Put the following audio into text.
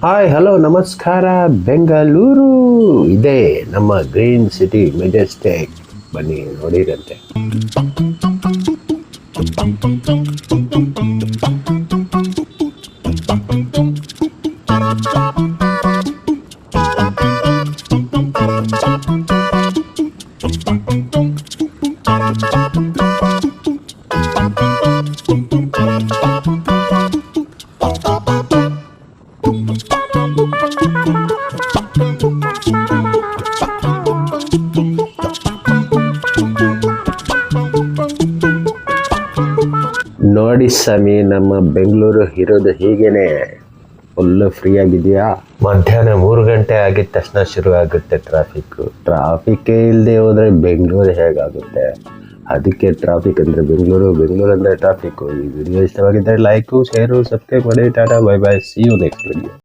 Hi hello ನಮಸ್ಕಾರ. ಬೆಂಗಳೂರು ಇದೆ ನಮ್ಮ ಗ್ರೀನ್ ಸಿಟಿ ಮೆಜೆಸ್ಟಿಕ್. ಬನ್ನಿ ನೋಡಿರಂತೆ. ನೋಡಿ ಸ್ವಾಮಿ, ನಮ್ಮ ಬೆಂಗಳೂರು ಇರೋದು ಹೀಗೇನೆ, ಫುಲ್ಲು ಫ್ರೀ ಆಗಿದೆಯಾ. ಮಧ್ಯಾಹ್ನ 3 ಗಂಟೆ ಆಗಿದ ತಕ್ಷಣ ಶುರು ಆಗುತ್ತೆ ಟ್ರಾಫಿಕ್ಕೇ ಇಲ್ಲದೆ ಹೋದರೆ ಬೆಂಗಳೂರು ಹೇಗಾಗುತ್ತೆ. ಅದಕ್ಕೆ ಟ್ರಾಫಿಕ್ ಅಂದರೆ ಬೆಂಗಳೂರು ಅಂದರೆ ಟ್ರಾಫಿಕ್ಕು. ಈ ವಿಡಿಯೋ ಇಷ್ಟವಾಗಿದ್ದರೆ ಲೈಕು, ಶೇರು, ಸಬ್ಸ್ಕ್ರೈಬ್ ಮಾಡಿ. Ta ta, bye bye, see you next video.